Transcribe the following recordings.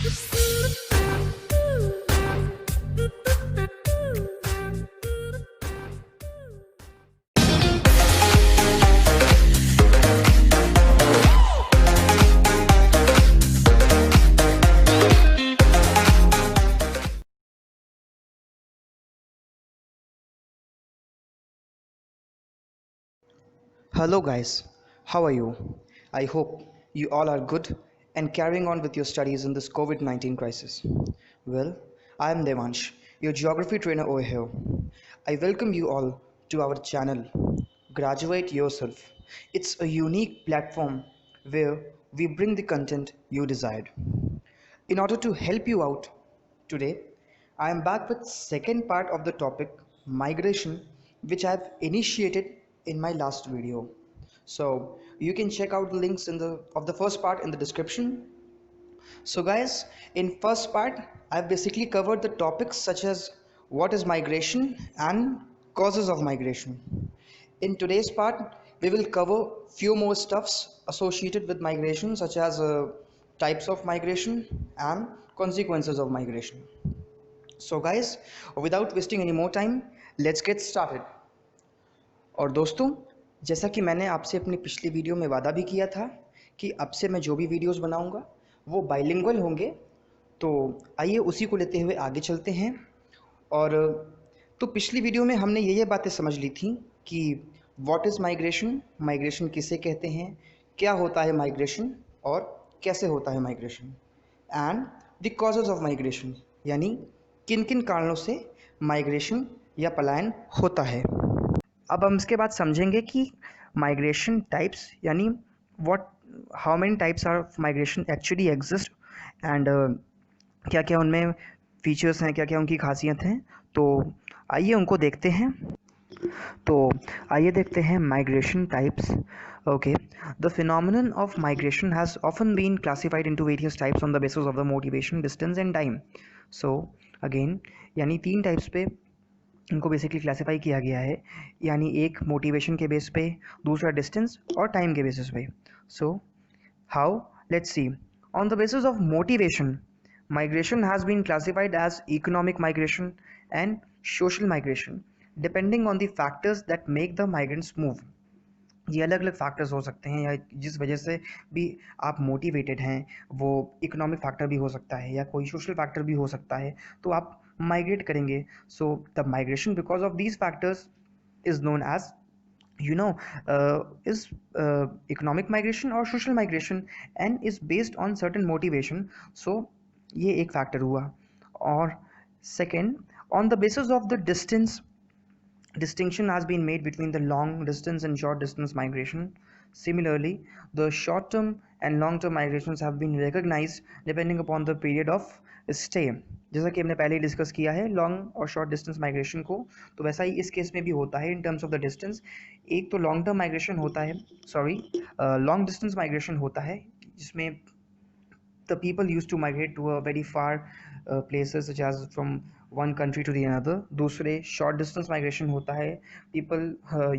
Hello, guys. How are you? I hope you all are good and carrying on with your studies in this COVID 19 crisis. Well, I am Devansh, your geography trainer over here. I welcome you all to our channel, Graduate Yourself. It's a unique platform where we bring the content you desired. In order to help you out today, I am back with second part of the topic migration, which I have initiated in my last video. So you can check out the links in the first part in the description. So guys, in first part I've basically covered the topics such as what is migration and causes of migration. In today's part we will cover few more stuffs associated with migration, such as types of migration and consequences of migration. So guys, without wasting any more time, let's get started. और दोस्तों, जैसा कि मैंने आपसे अपनी पिछली video में वादा भी किया था कि अब से मैं जो भी वीडियोस बनाऊंगा वो बाइलिंगुअल होंगे, तो आइए उसी को लेते हुए आगे चलते हैं। और तो पिछली वीडियो में हमने ये बातें समझ ली थी कि व्हाट इज़ माइग्रेशन, माइग्रेशन किसे कहते हैं, क्या होता है माइग्रेशन और कैसे होता है migration, and the causes of migration, यानी किन किन कारणों से माइग्रेशन या पलायन होता है। अब हम इसके बाद समझेंगे कि माइग्रेशन टाइप्स, यानी what how many types are of migration actually exist, and क्या क्या उनमें फीचर्स हैं, क्या क्या उनकी खासियत हैं। तो आइए उनको देखते हैं। तो आइए देखते हैं migration types. Okay, the phenomenon of migration has often been classified into various types on the basis of the motivation, distance and time. So again, यानी तीन टाइप्स पे इनको बेसिकली क्लासिफाई किया गया है, यानी एक मोटिवेशन के बेस पे, दूसरा डिस्टेंस और टाइम के बेसिस पे। So how, let's see. On the basis of motivation, migration has been classified as economic migration and social migration depending on the factors that make the migrants move. ये अलग अलग factors हो सकते हैं, या जिस वजह से भी आप मोटिवेटेड हैं, वो इकोनॉमिक फैक्टर भी हो सकता है या कोई सोशल फैक्टर भी हो सकता है, तो आप माइग्रेट करेंगे। So the migration because of these factors is known as is economic migration or social migration and is based on certain motivation. So ये एक फैक्टर हुआ। और second, on the basis of the distance, distinction has been made between the long distance and short distance migration. Similarly, the short term and long term migrations have been recognized depending upon the period of stay. जैसा कि हमने पहले ही discuss किया है long और short distance migration को, तो वैसा ही इस केस में भी होता है in terms of the distance. एक तो लॉन्ग टर्म माइग्रेशन होता है, लॉन्ग डिस्टेंस माइग्रेशन होता है, जिसमें the people used to migrate to a very far places such as from one country to the another. दूसरे short distance migration होता है, people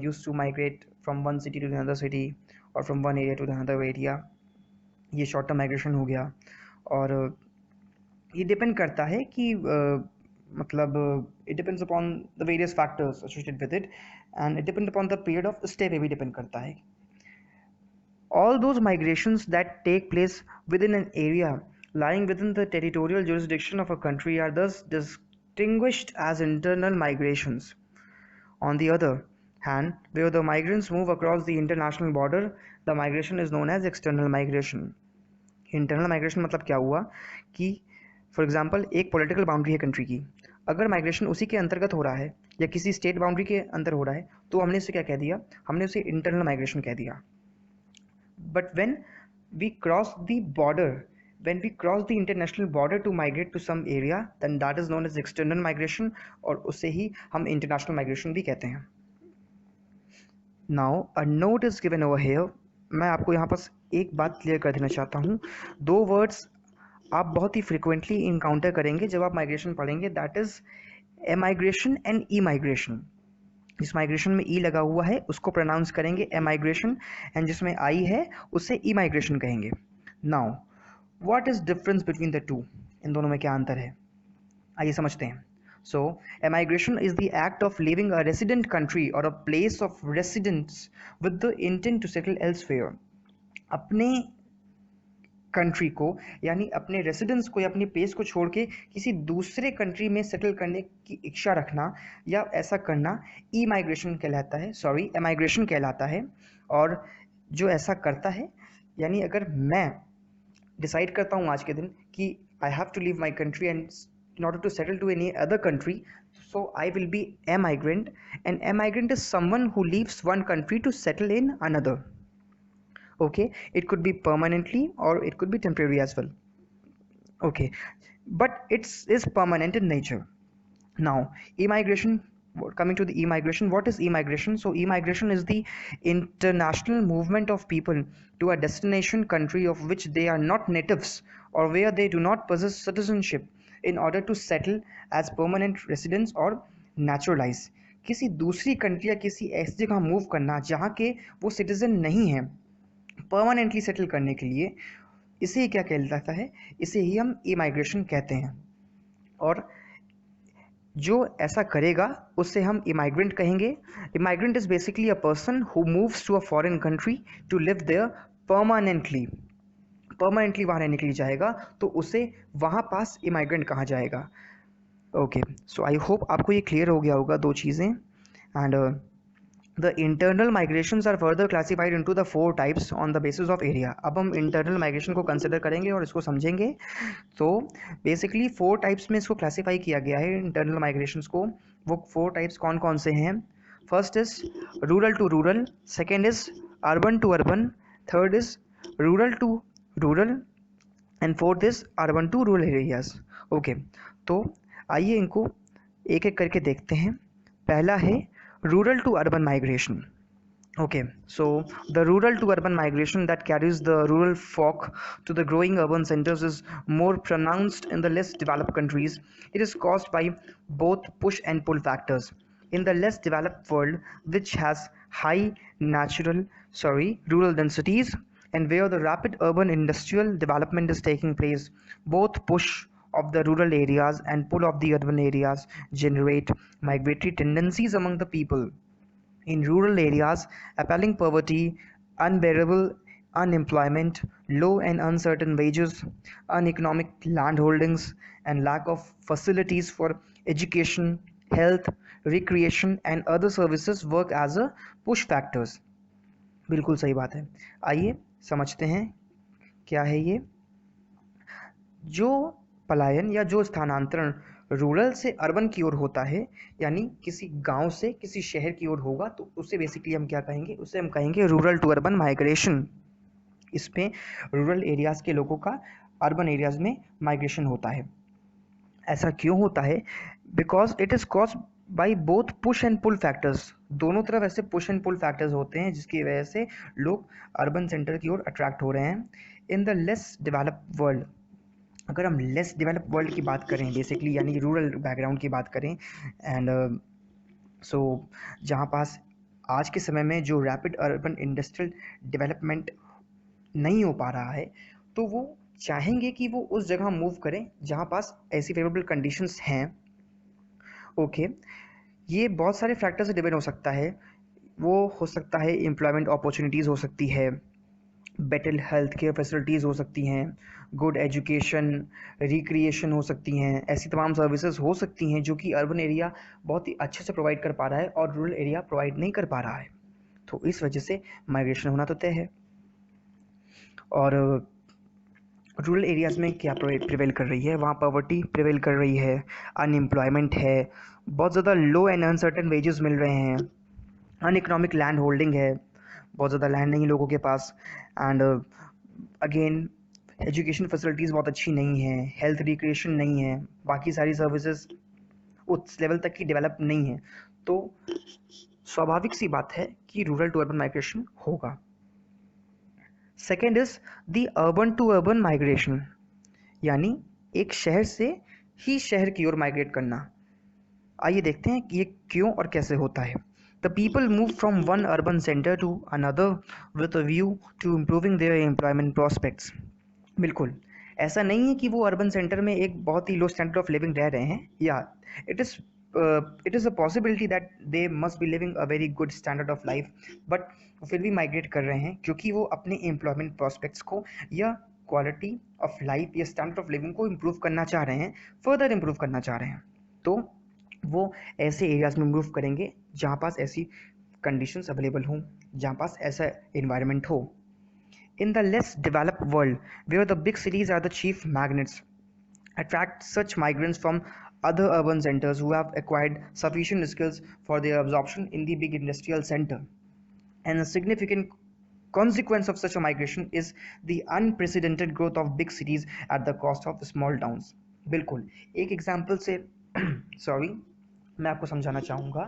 used to migrate from one city to another city or from one area to another area. ये short term migration हो गया। और ये depend करता है कि मतलब it depends upon the various factors associated with it, and it depends upon the period of stay पे भी डिपेंड करता है। All those migrations that take place within an area lying within the territorial jurisdiction of a country are thus distinguished as internal migrations. On the other hand, where the migrants move across the international border, the migration is known as external migration. Internal migration मतलब क्या हुआ कि for example एक political boundary है country की, अगर migration उसी के अंतर्गत हो रहा है या किसी स्टेट बाउंड्री के अंदर हो रहा है, तो हमने इसे क्या कह दिया, हमने उसे इंटरनल माइग्रेशन कह दिया। But when we cross the border, when we cross the international border to migrate to some area, then that is known as external migration, और उसे ही हम international migration भी कहते हैं। Now a note is given over here. मैं आपको यहाँ पर एक बात क्लियर कर देना चाहता हूँ। दो वर्ड्स आप बहुत ही फ्रिक्वेंटली इनकाउंटर करेंगे जब आप माइग्रेशन पढ़ेंगे, that is emigration and E migration. जिस माइग्रेशन में ई लगा हुआ है उसको प्रोनाउंस करेंगे एमाइग्रेशन, एंड जिसमें आई है उसे ई माइग्रेशन कहेंगे। Now what is difference between the two? इन दोनों में क्या अंतर है, आइए समझते हैं. So emigration is the act of leaving a resident country or a place of residence with the intent to settle elsewhere. अपने कंट्री को यानी अपने रेसिडेंस को या अपने प्लेस को छोड़ के किसी दूसरे कंट्री में सेटल करने की इच्छा रखना या ऐसा करना ई माइग्रेशन कहलाता है, सॉरी एमाइग्रेशन कहलाता है. और जो ऐसा करता है, यानी अगर मैं डिसाइड करता हूँ आज के दिन कि I have to leave my country and in order to settle to any other country, so I will be a migrant, and a migrant is someone who leaves one country to settle in another. Okay, it could be permanently or it could be temporary as well. Okay, but it's is permanent in nature. Now immigration, coming to the immigration, what is immigration? So immigration is the international movement of people to a destination country of which they are not natives or where they do not possess citizenship in order to settle as permanent residents or naturalize. किसी दूसरी country या किसी ऐसी जगह move करना जहाँ के वो सिटीजन नहीं है, परमानेंटली सेटल करने के लिए, इसे ही क्या कहलाता है? इसे ही हम इमाइग्रेशन कहते हैं. और जो ऐसा करेगा उससे हम इमाइग्रेंट कहेंगे. Immigrant is basically a person who moves to a foreign country to live there permanently. Permanently वहाँ रहने के लिए जाएगा तो उसे वहाँ पास इमाइग्रेंट कहा जाएगा. ओके, सो आई होप आपको ये क्लियर हो गया होगा दो चीज़ें. And the internal migrations are further classified into the 4 types on the basis of area. अब हम इंटरनल माइग्रेशन को कंसिडर करेंगे और इसको समझेंगे. तो बेसिकली 4 टाइप्स में इसको क्लासीफाई किया गया है इंटरनल माइग्रेशंस को. वो 4 टाइप्स कौन कौन से हैं? First is rural to rural, second is urban to urban, third is rural to rural and fourth is urban to rural areas. Okay, तो आइए इनको एक एक करके देखते हैं. पहला है rural to urban migration. Okay, so the rural to urban migration that carries the rural folk to the growing urban centers is more pronounced in the less developed countries. It is caused by both push and pull factors. In the less developed world, which has high rural densities and where the rapid urban industrial development is taking place, both push of the rural areas and pull of the urban areas generate migratory tendencies among the people. In rural areas, appalling poverty, unbearable unemployment, low and uncertain wages, uneconomic land holdings, and lack of facilities for education, health, recreation, and other services work as a push factors. बिल्कुल सही बात है. आइए समझते हैं क्या है ये. जो पलायन या जो स्थानांतरण रूरल से अर्बन की ओर होता है, यानी किसी गांव से किसी शहर की ओर होगा, तो उसे बेसिकली हम क्या कहेंगे? उसे हम कहेंगे रूरल टू अर्बन माइग्रेशन. इसमें रूरल एरियाज़ के लोगों का अर्बन एरियाज़ में माइग्रेशन होता है. ऐसा क्यों होता है? Because it is caused by both push and pull factors. दोनों तरफ ऐसे पुश एंड पुल फैक्टर्स होते हैं जिसकी वजह से लोग अर्बन सेंटर की ओर अट्रैक्ट हो रहे हैं. In the less developed world, अगर हम लेस डेवलप वर्ल्ड की बात करें बेसिकली, यानी रूरल बैकग्राउंड की बात करें, एंड सो जहाँ पास आज के समय में जो रैपिड अर्बन इंडस्ट्रियल डेवलपमेंट नहीं हो पा रहा है, तो वो चाहेंगे कि वो उस जगह मूव करें जहाँ पास ऐसी फेवरेबल कंडीशंस हैं. ओके, ये बहुत सारे फैक्टर से डिपेंड हो सकता है. वो हो सकता है एम्प्लॉयमेंट अपॉर्चुनिटीज़ हो सकती है, बेटर हेल्थ केयर फैसिलिटीज़ हो सकती हैं, गुड एजुकेशन, रिक्रिएशन हो सकती हैं. ऐसी तमाम सर्विसेज हो सकती हैं जो कि अर्बन एरिया बहुत ही अच्छे से प्रोवाइड कर पा रहा है और रूरल एरिया प्रोवाइड नहीं कर पा रहा है. तो इस वजह से माइग्रेशन होना तो तय है. और रूरल एरियाज़ में क्या प्रिवेल कर रही है? वहाँ पॉवर्टी प्रिवेल कर रही है, अनएम्प्लॉयमेंट है, बहुत ज़्यादा लो एंड अनसर्टन वेजेस मिल रहे हैं, अनइकनॉमिक लैंड होल्डिंग है, बहुत ज़्यादा लैंड नहीं लोगों के पास, एंड अगेन एजुकेशन फैसिलिटीज़ बहुत अच्छी नहीं है, हेल्थ रिक्रिएशन नहीं है, बाकी सारी सर्विसेज उस लेवल तक की डेवलप नहीं है. तो स्वाभाविक सी बात है कि रूरल टू अर्बन माइग्रेशन होगा. Second is the urban to urban migration, यानी एक शहर से ही शहर की ओर माइग्रेट करना. आइए देखते हैं कि ये क्यों और कैसे होता है. The people move from one urban center to another with a view to improving their employment prospects. बिल्कुल, ऐसा नहीं है कि वो अर्बन सेंटर में एक बहुत ही लो स्टैंडर्ड ऑफ लिविंग रह रहे हैं, या it is it is a possibility that they must be living a very good standard of life, but फिर भी माइग्रेट कर रहे हैं क्योंकि वो अपने एम्प्लॉयमेंट प्रॉस्पेक्ट्स को या क्वालिटी ऑफ लाइफ या स्टैंडर्ड ऑफ लिविंग को इम्प्रूव करना चाह रहे हैं, फर्दर इम्प्रूव करना चाह रहे हैं। तो वो ऐसे एरियाज़ में मूव करेंगे जहाँ पास ऐसी कंडीशंस अवेलेबल हों, जहाँ पास ऐसा इन्वायरमेंट हो। In the less developed world, where the big cities are the chief magnets, attract such migrants from other urban centers who have acquired sufficient skills for their absorption in the big industrial center. And a significant consequence of such a migration is the unprecedented growth of big cities at the cost of small towns. बिल्कुल एक example से sorry मैं आपको समझाना चाहूँगा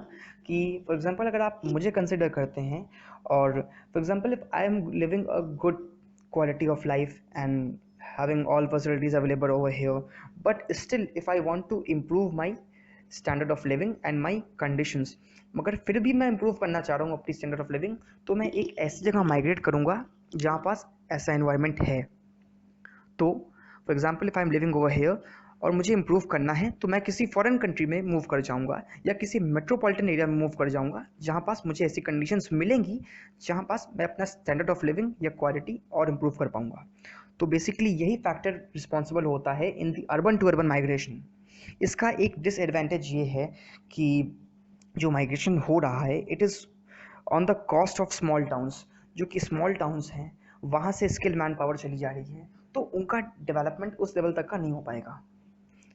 कि for example अगर आप मुझे कंसिडर करते हैं, और for example if I am living a good quality of life and having all facilities available over here, but still if I want to improve my standard of living and my conditions, मगर फिर भी मैं improve करना चाह रहा हूँ अपनी standard of living, तो मैं एक ऐसी जगह माइग्रेट करूँगा जहाँ पास ऐसा environment है। तो for example if I am living over here और मुझे इम्प्रूव करना है, तो मैं किसी फॉरेन कंट्री में मूव कर जाऊंगा या किसी मेट्रोपॉलिटन एरिया में मूव कर जाऊंगा जहां पास मुझे ऐसी कंडीशंस मिलेंगी जहां पास मैं अपना स्टैंडर्ड ऑफ लिविंग या क्वालिटी और इम्प्रूव कर पाऊंगा। तो बेसिकली यही फैक्टर रिस्पॉन्सिबल होता है in the urban to urban migration. इसका एक डिसएडवांटेज ये है कि जो माइग्रेशन हो रहा है it is on the cost of small towns. जो कि स्मॉल टाउन्स हैं वहाँ से स्किल मैन पावर चली जा रही है, तो उनका डेवलपमेंट उस लेवल तक का नहीं हो पाएगा।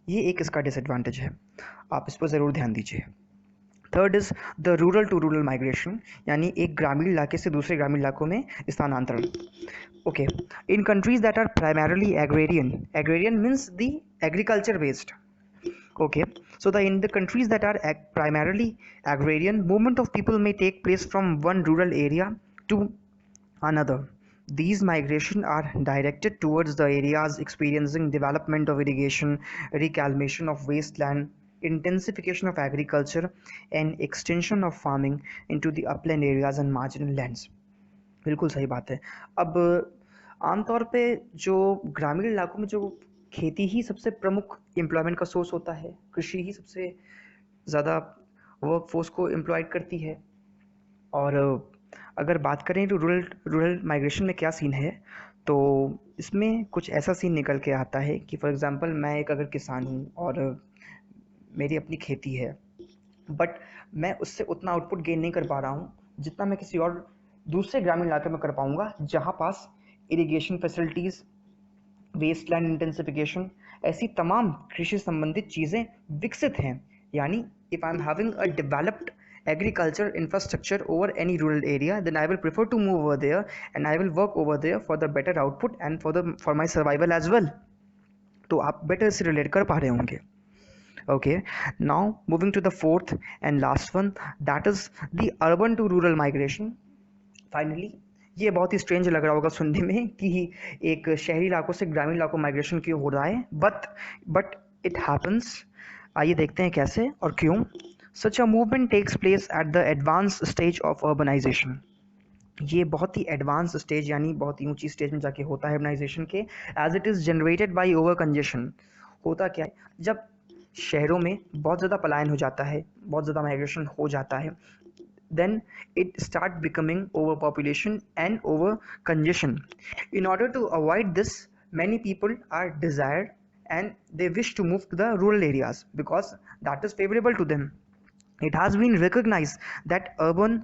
ये एक इसका डिसएडवांटेज है, आप इस पर ज़रूर ध्यान दीजिए। Third is the rural to rural migration, यानी एक ग्रामीण इलाके से दूसरे ग्रामीण इलाकों में स्थानांतरण। Okay, in countries that are primarily agrarian, agrarian means the agriculture based. Okay, so in the countries that are primarily agrarian, movement of people may take place from one rural area to another. These migration are directed towards the areas experiencing development of irrigation, reclamation of wasteland, intensification of agriculture, and extension of farming into the upland areas and marginal lands. बिल्कुल सही बात है। अब आमतौर पे जो ग्रामीण इलाकों में जो खेती ही सबसे प्रमुख एम्प्लॉयमेंट का सोर्स होता है, कृषि ही सबसे ज़्यादा वर्क फोर्स को एम्प्लॉयड करती है। और अगर बात करें तो रूरल माइग्रेशन में क्या सीन है, तो इसमें कुछ ऐसा सीन निकल के आता है कि फॉर एग्जांपल मैं एक अगर किसान हूँ और मेरी अपनी खेती है, बट मैं उससे उतना आउटपुट गेन नहीं कर पा रहा हूँ जितना मैं किसी और दूसरे ग्रामीण इलाके में कर पाऊँगा जहाँ पास इरिगेशन फैसिलिटीज़, वेस्टलैंड इंटेंसिफिकेशन, ऐसी तमाम कृषि संबंधित चीज़ें विकसित हैं। यानी if I am having a developed agriculture infrastructure over any rural area, then I will prefer to move over there and I will work over there for the better output and for my survival as well. तो आप better से relate कर पा रहे होंगे। Okay, now moving to the fourth and last one, that is the urban to rural migration. Finally, ये बहुत ही strange लग रहा होगा सुनने में कि एक शहरी इलाकों से ग्रामीण इलाकों माइग्रेशन क्यों हो रहा है, बट इट हैपन्स। आइए देखते हैं कैसे और क्यों। Such a movement takes place at the advanced stage of urbanization. ये बहुत ही एडवांस स्टेज यानी बहुत ही ऊंची स्टेज में जाके होता है urbanization के, as it is generated by over congestion. होता क्या है, जब शहरों में बहुत ज़्यादा पलायन हो जाता है, बहुत ज़्यादा माइग्रेशन हो जाता है, then it start becoming overpopulation and over congestion. In order to avoid this, many people are desired and they wish to move to the rural areas because that is favorable to them. It has been recognized that urban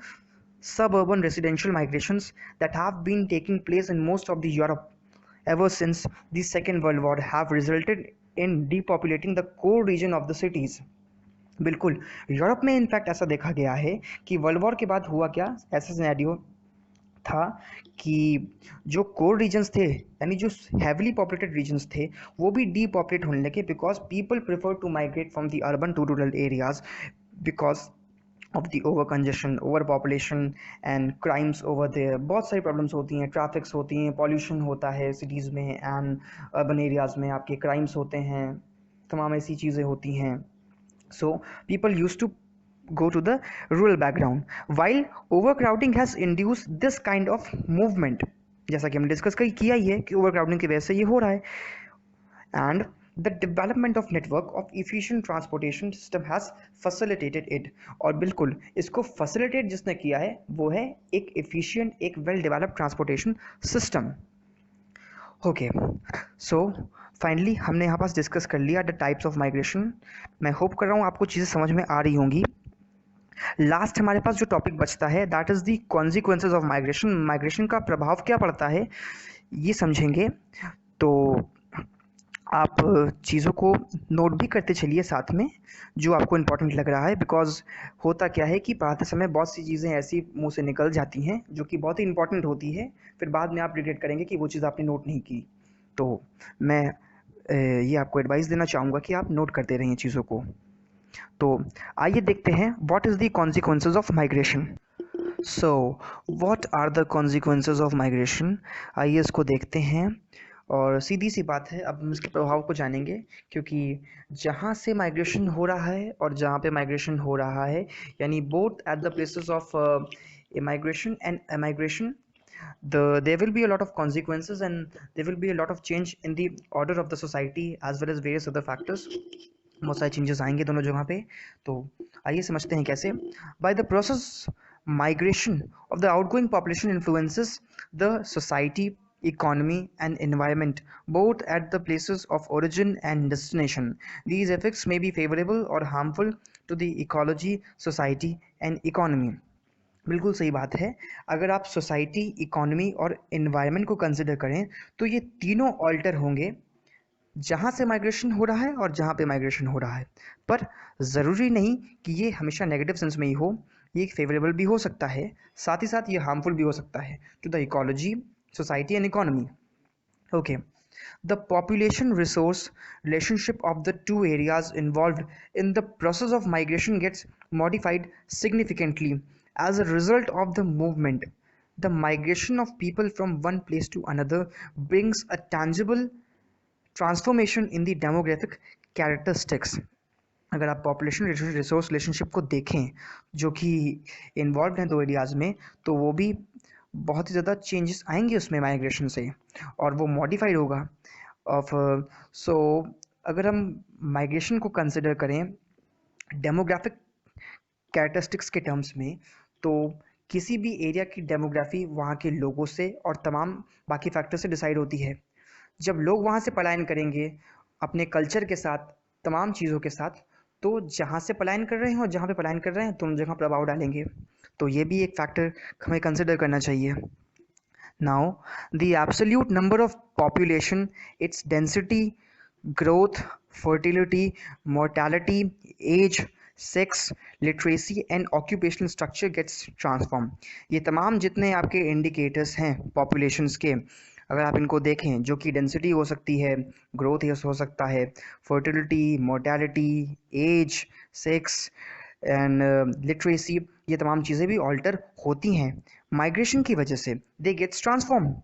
suburban residential migrations that have been taking place in most of the Europe ever since the Second World War have resulted in depopulating the core region of the cities. बिल्कुल, Europe में in fact ऐसा देखा गया है कि world war के बाद हुआ क्या, ऐसा सिनेरियो था कि जो कोर रीजन्स थे यानी जो हैविली पॉपुलेटेड रीजन्स थे वो भी डीपॉपुलेट होने लगे because people prefer to migrate from the urban to rural areas because of the over congestion, overpopulation and crimes over there. बहुत सारी प्रॉब्लम्स होती हैं, ट्रैफिक्स होती हैं, पॉल्यूशन होता है सिटीज़ में एंड अर्बन एरियाज़ में, आपके क्राइम्स होते हैं, तमाम ऐसी चीज़ें होती हैं। So people use to go to the rural background while overcrowding has induced this kind of movement. जैसा कि हमने डिस्कस किया ही है कि ओवरक्राउडिंग की वजह से ये हो रहा है। and the development of network of efficient transportation system has facilitated it। और बिल्कुल इसको facilitate जिसने किया है वो है एक efficient, एक well developed transportation system। Okay, so finally हमने यहाँ पास डिस्कस कर लिया द टाइप्स ऑफ माइग्रेशन। मैं होप कर रहा हूँ आपको चीज़ें समझ में आ रही होंगी। लास्ट हमारे पास जो टॉपिक बचता है that is the consequences of migration. Migration का प्रभाव क्या पड़ता है ये समझेंगे। तो आप चीज़ों को नोट भी करते चलिए साथ में जो आपको इम्पोर्टेंट लग रहा है, बिकॉज होता क्या है कि पढ़ाते समय बहुत सी चीज़ें ऐसी मुंह से निकल जाती हैं जो कि बहुत ही इंपॉर्टेंट होती है, फिर बाद में आप रिग्रेट करेंगे कि वो चीज़ आपने नोट नहीं की। तो मैं ये आपको एडवाइस देना चाहूँगा कि आप नोट करते रहिए चीज़ों को। तो आइए देखते हैं what is the consequences of migration. So what are the consequences of migration, आइए इसको देखते हैं। और सीधी सी बात है, अब हम इसके प्रभाव को जानेंगे, क्योंकि जहाँ से माइग्रेशन हो रहा है और जहाँ पे माइग्रेशन हो रहा है, यानी both at the places of migration and migration, there will be a lot of consequences and there will be a lot of change in the order of the society as well as various other factors। बहुत सारे changes आएंगे दोनों जगह पे। तो आइए समझते हैं कैसे। By the process migration of the outgoing population influences the society, economy and environment both at the places of origin and destination। These effects may be favorable or harmful to the ecology, society and economy। बिल्कुल सही बात है। अगर आप society, economy और environment को consider करें तो ये तीनों ऑल्टर होंगे जहाँ से माइग्रेशन हो रहा है और जहाँ पे माइग्रेशन हो रहा है। पर ज़रूरी नहीं कि ये हमेशा नेगेटिव सेंस में ही हो, ये फेवरेबल भी हो सकता है, साथ ही साथ ये हार्मफुल भी हो सकता है to the ecology, society and economy. Okay, the population resource relationship of the two areas involved in the process of migration gets modified significantly as a result of the movement। The migration of people from one place to another brings a tangible transformation in the demographic characteristics। अगर आप population resource relationship को देखें जो कि involve हैं दो areas में, तो वो भी बहुत ही ज़्यादा चेंजेस आएंगे उसमें माइग्रेशन से, और वो मॉडिफाइड होगा ऑफ। सो अगर हम माइग्रेशन को कंसिडर करें डेमोग्राफिक कैरेक्टरिस्टिक्स के टर्म्स में, तो किसी भी एरिया की डेमोग्राफी वहाँ के लोगों से और तमाम बाकी फैक्टर से डिसाइड होती है। जब लोग वहाँ से पलायन करेंगे अपने कल्चर के साथ, तमाम चीज़ों के साथ, तो जहाँ से पलायन कर रहे हैं और जहाँ पे पलायन कर रहे हैं दोनों जगह प्रभाव डालेंगे। तो ये भी एक फैक्टर हमें कंसिडर करना चाहिए। Now, the absolute number of population, its density, growth, fertility, mortality, age, sex, literacy and occupational structure gets transformed। ये तमाम जितने आपके indicators हैं populations के, अगर आप इनको देखें, जो कि डेंसिटी हो सकती है, ग्रोथ हो सकता है, fertility, mortality, age, sex and literacy, ये तमाम चीज़ें भी ऑल्टर होती हैं माइग्रेशन की वजह से। They gets transform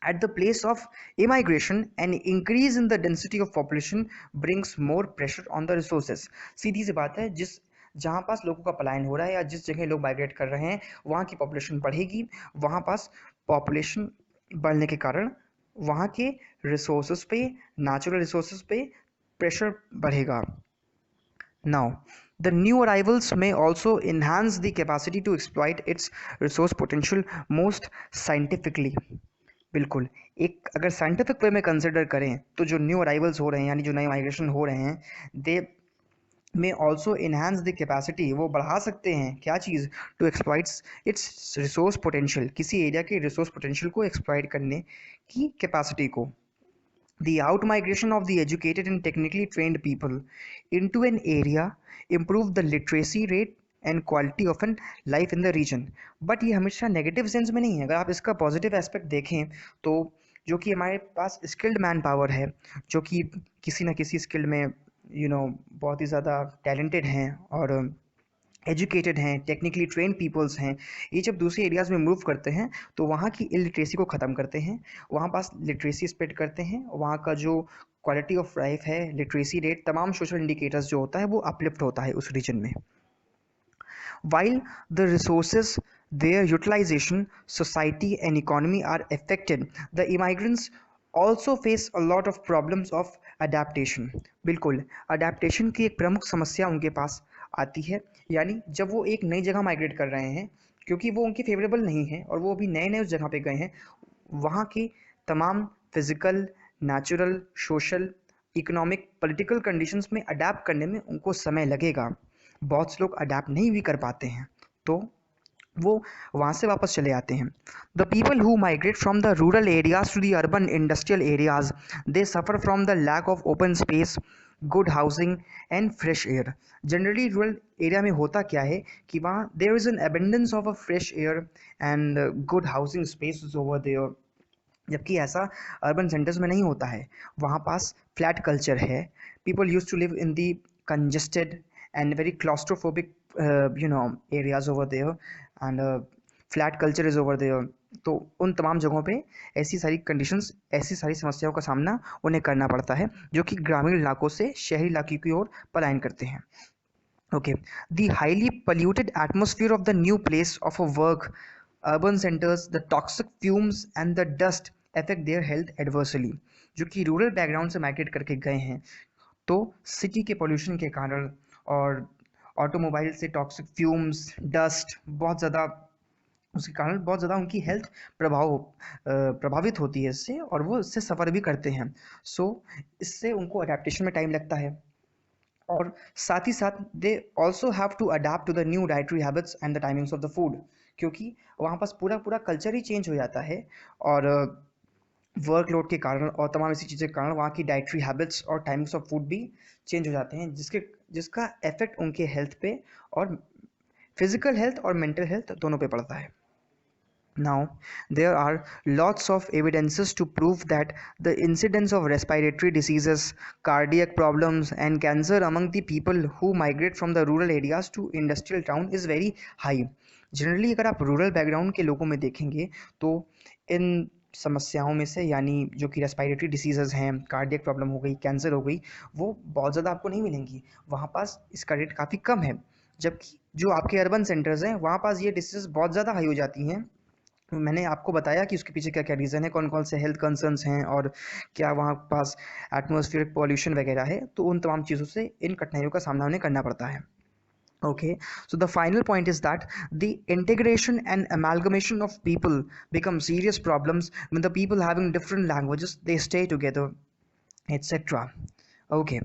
at the place of immigration। and increase in the density of population brings more pressure on the resources। सीधी सी बात है, जिस जहाँ पास लोगों का पलायन हो रहा है या जिस जगह लोग माइग्रेट कर रहे हैं वहाँ की पॉपुलेशन बढ़ेगी, वहाँ पास पॉपुलेशन बढ़ने के कारण वहाँ के रिसोर्सेज पे, नेचुरल रिसोर्सेज पे प्रेशर बढ़ेगा। Now, the new arrivals may also enhance the capacity to exploit its resource potential most scientifically। बिल्कुल, एक अगर साइंटिफिक वे में कंसिडर करें तो जो न्यू अराइवल्स हो रहे हैं यानी जो नए माइग्रेशन हो रहे हैं, दे में ऑल्सो इन्हांस द कैपेसिटी, वो बढ़ा सकते हैं क्या चीज़, to exploits its resource potential, किसी एरिया के रिसोर्स पोटेंशियल को एक्सप्लॉइट करने की कैपेसिटी को। The out migration of the educated and technically trained people into an area improve the literacy rate and quality of an life in the region। But ये हमेशा negative sense में नहीं है। अगर आप इसका पॉजिटिव एस्पेक्ट देखें तो जो कि हमारे पास स्किल्ड मैन पावर है, जो कि किसी ना किसी स्किल्ड में बहुत ही ज़्यादा टैलेंटेड हैं और एजुकेटेड हैं, टेक्निकली ट्रेन पीपल्स हैं, ये जब दूसरे एरियाज़ में मूव करते हैं तो वहाँ की इलिटरेसी को ख़त्म करते हैं, वहाँ पास लिटरेसी स्प्रेड करते हैं, वहाँ का जो क्वालिटी ऑफ लाइफ है, लिटरेसी रेट, तमाम सोशल इंडिकेटर्स जो होता है वो अपलिफ्ट होता है उस रीजन में। While the resources, their utilization, society and economy are affected, the immigrants also face a lot of problems of adaptation. बिल्कुल, अडेप्टेशन की एक प्रमुख समस्या उनके पास आती है, यानी जब वो एक नई जगह माइग्रेट कर रहे हैं, क्योंकि वो उनकी फेवरेबल नहीं है और वो अभी नए नए उस जगह पे गए हैं, वहाँ की तमाम physical, natural, social, economic, political conditions में अडेप्ट करने में उनको समय लगेगा। बहुत से लोग अडेप्ट नहीं भी कर पाते हैं, तो वो वहाँ से वापस चले आते हैं। The people who migrate from the rural areas to the urban industrial areas, they suffer from the lack of open space, good housing and fresh air. Generally rural area में होता क्या है कि वहाँ there is an abundance of a fresh air and good housing space over there, जबकि ऐसा urban centres में नहीं होता है। वहाँ पास फ्लैट कल्चर है, people use to live in the congested and very claustrophobic areas over there, and flat culture is over there. तो उन तमाम जगहों पे ऐसी सारी कंडीशंस, ऐसी सारी समस्याओं का सामना उन्हें करना पड़ता है, जो कि ग्रामीण इलाकों से शहरी इलाके की ओर पलायन करते हैं। Okay, the highly polluted atmosphere of the new place of a work, urban centers, the toxic fumes and the dust affect their health adversely। जो कि रूरल बैकग्राउंड से माइग्रेट करके गए हैं, तो सिटी के पोल्यूशन के कारण और ऑटोमोबाइल से टॉक्सिक फ्यूम्स, डस्ट बहुत ज़्यादा, उसके कारण बहुत ज़्यादा उनकी हेल्थ प्रभावित होती है इससे, और वो इससे सफ़र भी करते हैं। सो इससे उनको अडेप्टेशन में टाइम लगता है, और साथ ही साथ they also have to adapt to the new dietary habits and the timings of the food, क्योंकि वहाँ पास पूरा पूरा कल्चर ही चेंज हो जाता है, और वर्कलोड के कारण और तमाम ऐसी चीज़ों के कारण वहाँ की डाइटरी हैबिट्स और टाइमिंग्स ऑफ फूड भी चेंज हो जाते हैं, जिसका इफेक्ट उनके हेल्थ पे, और फिजिकल हेल्थ और मेंटल हेल्थ दोनों पे पड़ता है। Now, there are lots of evidences to prove that the incidence of respiratory diseases, cardiac problems, and cancer among the people who migrate from the rural areas to industrial town is very high. Generally, अगर आप rural background के लोगों में देखेंगे, तो इन समस्याओं में से, यानी जो कि रेस्पिरेटरी डिसीजेज़ हैं, कार्डियक प्रॉब्लम हो गई, कैंसर हो गई, वो बहुत ज़्यादा आपको नहीं मिलेंगी। वहाँ पास इसका रेट काफ़ी कम है, जबकि जो आपके अर्बन सेंटर्स हैं, वहाँ पास ये डिसीज़ बहुत ज़्यादा हाई हो जाती हैं। मैंने आपको बताया कि उसके पीछे क्या क्या रीज़न है, कौन कौन से हेल्थ कंसर्न्स हैं, और क्या वहाँ पास एटमॉस्फेरिक पॉल्यूशन वगैरह है, तो उन तमाम चीज़ों से इन कठिनाइयों का सामना उन्हें करना पड़ता है। Okay, so the final point is that the integration and amalgamation of people become serious problems when the people having different languages they stay together, etc. Okay,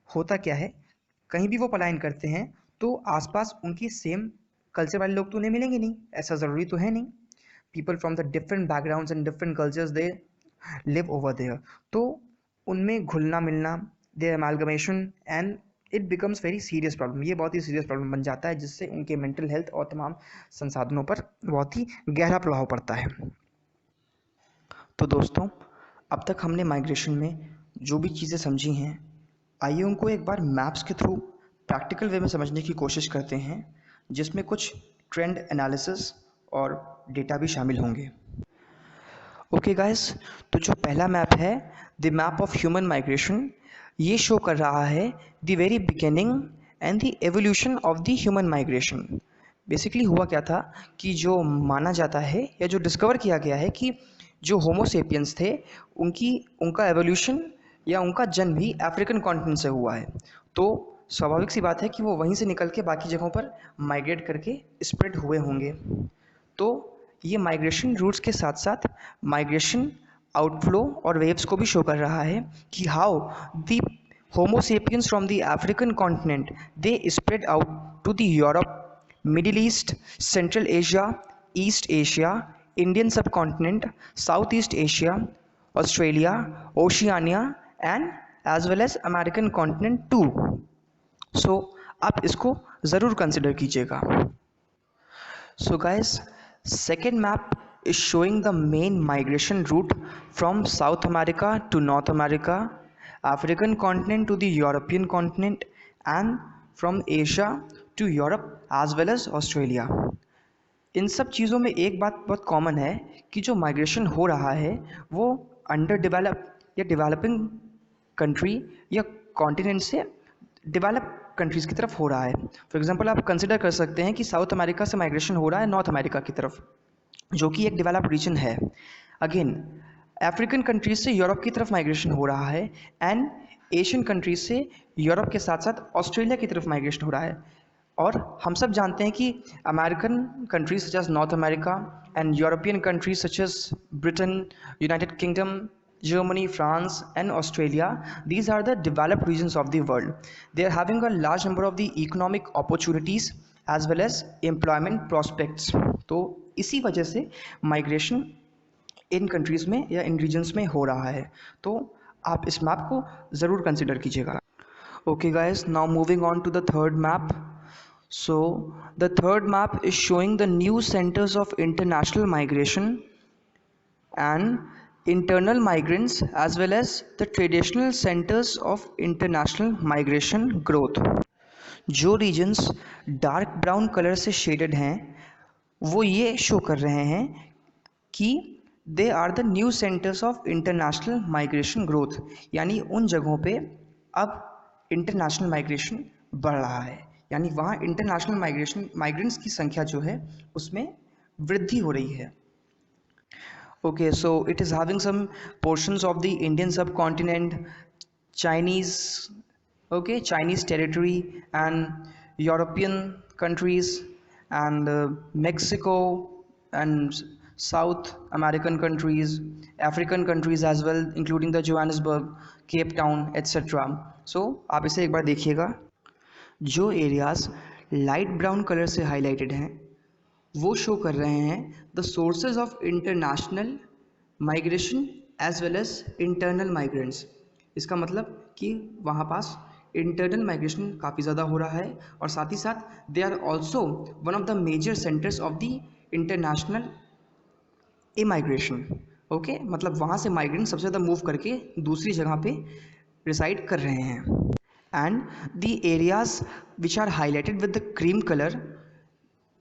होता क्या है, कहीं भी वो पलायन करते हैं तो आसपास उनकी सेम कल्चर वाले लोग तो उन्हें मिलेंगे नहीं, ऐसा ज़रूरी तो है नहीं। People from the different backgrounds and different cultures they live over there, तो उनमें घुलना मिलना, their amalgamation, and it becomes very serious problem. ये बहुत ही सीरियस प्रॉब्लम बन जाता है, जिससे उनके मेंटल हेल्थ और तमाम संसाधनों पर बहुत ही गहरा प्रभाव पड़ता है। तो दोस्तों, अब तक हमने माइग्रेशन में जो भी चीज़ें समझी हैं, आइए उनको एक बार मैप्स के थ्रू प्रैक्टिकल वे में समझने की कोशिश करते हैं, जिसमें कुछ ट्रेंड एनालिसिस और डेटा भी शामिल होंगे। ओके गाइस, तो जो पहला मैप है, the map of human migration, ये शो कर रहा है the very beginning and the evolution of the human migration. Basically हुआ क्या था कि जो माना जाता है या जो डिस्कवर किया गया है कि जो होमोसेपियंस थे, उनका एवोल्यूशन या उनका जन्म भी अफ्रीकन कॉन्टिनेंट से हुआ है। तो स्वाभाविक सी बात है कि वो वहीं से निकल के बाकी जगहों पर माइग्रेट करके स्प्रेड हुए होंगे। तो ये माइग्रेशन रूट्स के साथ साथ माइग्रेशन आउटफ्लो और वेव्स को भी शो कर रहा है कि how the homo sapiens from the African continent they spread out to the Europe, Middle East, Central Asia, East Asia, Indian subcontinent, South East Asia, Australia, Oceania, and as well as American continent too. So आप इसको ज़रूर consider कीजिएगा। So guys, second map is showing the main migration route from South America to North America, African continent to the European continent, and from Asia to Europe as well as Australia. इन सब चीज़ों में एक बात बहुत common है कि जो migration हो रहा है वो अंडर डेवलप या डेवलपिंग कंट्री या कॉन्टिनेंट से डेवलप कंट्रीज़ की तरफ हो रहा है। फॉर एग्जांपल, आप कंसिडर कर सकते हैं कि साउथ अमेरिका से माइग्रेशन हो रहा है नॉर्थ अमेरिका की तरफ, जो कि एक डेवलप्ड रीजन है। अगेन, अफ्रीकन कंट्रीज से यूरोप की तरफ माइग्रेशन हो रहा है एंड एशियन कंट्रीज से यूरोप के साथ साथ ऑस्ट्रेलिया की तरफ माइग्रेशन हो रहा है। और हम सब जानते हैं कि American countries such as North America and European countries such as Britain, United Kingdom, Germany, France, and Australia, these are the developed regions of the world. They are having a large number of the economic opportunities as well as employment prospects. तो इसी वजह से migration इन countries में या इन regions में हो रहा है। तो आप इस मैप को ज़रूर कंसिडर कीजिएगा। Okay guys, now moving on to the third map. So the third map is showing the new centers of international migration and internal migrants as well as the traditional centers of international migration growth. जो regions dark brown color से shaded हैं वो ये show कर रहे हैं कि they are the new centers of international migration growth, यानी उन जगहों पे अब इंटरनेशनल माइग्रेशन बढ़ रहा है, यानी वहाँ इंटरनेशनल माइग्रेंट्स की संख्या जो है उसमें वृद्धि हो रही है। Okay, so it is having some portions of the Indian subcontinent, Chinese, okay, Chinese territory, and European countries, and Mexico, and South American countries, African countries as well, including the Johannesburg, Cape Town, etc. So आप इसे एक बार देखिएगा। जो areas light brown colour से highlighted हैं वो show कर रहे हैं the sources of international migration as well as internal migrants. इसका मतलब कि वहाँ पास इंटरनल माइग्रेशन काफ़ी ज़्यादा हो रहा है और साथ ही साथ they are also one of the major centres of the international immigration. Okay, मतलब वहाँ से माइग्रेंट सबसे ज़्यादा मूव करके दूसरी जगह पे रिसाइड कर रहे हैं। And the areas which are highlighted with the cream colour,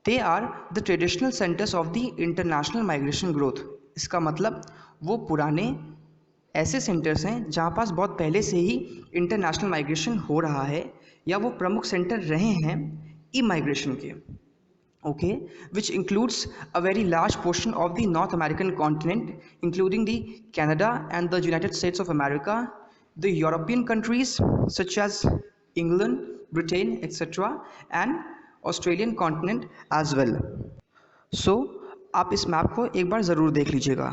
they are the traditional centres of the international migration growth. इसका मतलब वो पुराने ऐसे सेंटर्स हैं जहाँ पास बहुत पहले से ही इंटरनेशनल माइग्रेशन हो रहा है या वो प्रमुख सेंटर रहे हैं ई माइग्रेशन के। Okay, which includes a very large portion of the North American continent including the Canada and the United States of America, the European countries such as England, Britain et cetera, and Australian continent as well. So आप इस map को एक बार ज़रूर देख लीजिएगा।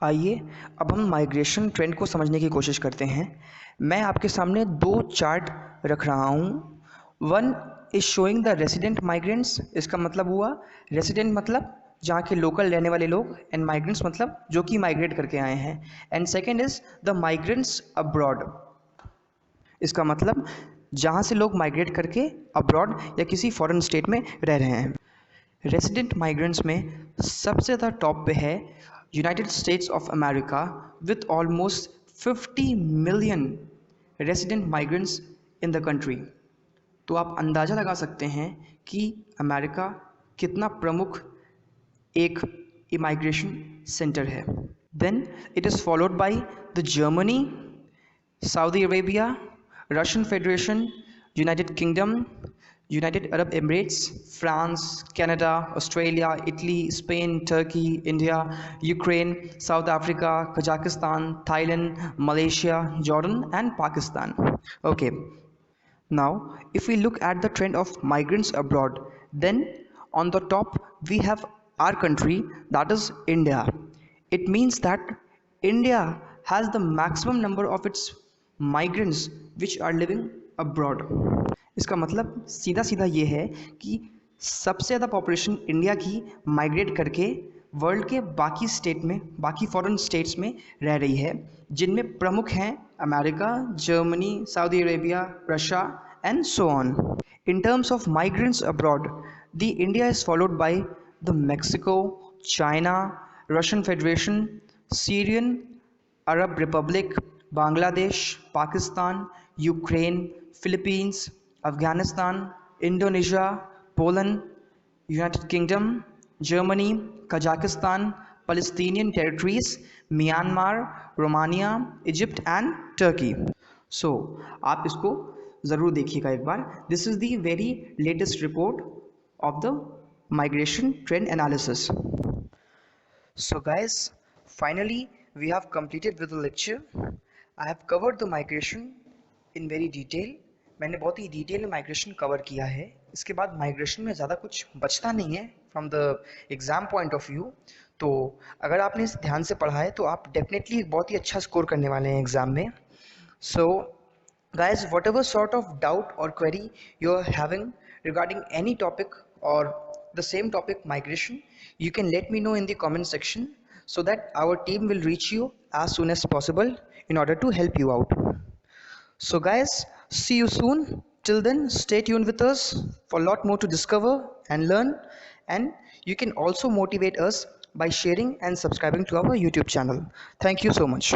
आइए अब हम माइग्रेशन ट्रेंड को समझने की कोशिश करते हैं। मैं आपके सामने दो चार्ट रख रहा हूँ। One is showing the resident migrants, इसका मतलब हुआ रेसिडेंट मतलब जहाँ के लोकल रहने वाले लोग, एंड माइग्रेंट्स मतलब जो कि माइग्रेट करके आए हैं, and second is the migrants abroad, इसका मतलब जहाँ से लोग माइग्रेट करके अब्रॉड या किसी फॉरेन स्टेट में रह रहे हैं। रेसिडेंट माइग्रेंट्स में सबसे ज़्यादा टॉप पे है United States of America with almost 50 million resident migrants in the country. तो आप अंदाज़ा लगा सकते हैं कि अमेरिका कितना प्रमुख एक इमाइग्रेशन सेंटर है। Then it is followed by the Germany, Saudi Arabia, Russian Federation, United Kingdom, United Arab Emirates, France, Canada, Australia, Italy, Spain, Turkey, India, Ukraine, South Africa, Kazakhstan, Thailand, Malaysia, Jordan, and Pakistan. Okay, now if we look at the trend of migrants abroad, then on the top we have our country, that is India. It means that India has the maximum number of its migrants which are living abroad. इसका मतलब सीधा सीधा ये है कि सबसे ज़्यादा population India की माइग्रेट करके वर्ल्ड के बाकी स्टेट में, बाकी फॉरेन स्टेट्स में रह रही है, जिनमें प्रमुख हैं America, Germany, Saudi Arabia, Russia and so on. In terms of migrants abroad, the India is followed by the Mexico, China, Russian federation, Syrian Arab Republic, Bangladesh, Pakistan, Ukraine, Philippines, Afghanistan, Indonesia, Poland, United Kingdom, Germany, Kazakhstan, Palestinian territories, Myanmar, Romania, Egypt and Turkey. So आप इसको ज़रूर देखिएगा एक बार। This is the very latest report of the migration trend analysis. So guys, finally we have completed with the lecture. I have covered the migration in very detail. मैंने बहुत ही detail में migration cover किया है. इसके बाद migration में ज़्यादा कुछ बचता नहीं है from the exam point of view. तो अगर आपने इस ध्यान से पढ़ा है तो आप डेफिनेटली एक बहुत ही अच्छा स्कोर करने वाले हैं एग्ज़ाम में. So guys, whatever sort of doubt or query you are having regarding any topic or the same topic migration, you can let me know in the comment section so that our team will reach you as soon as possible in order to help you out. So guys, see you soon. Till then, stay tuned with us for a lot more to discover and learn, and you can also motivate us by sharing and subscribing to our YouTube channel. Thank you so much.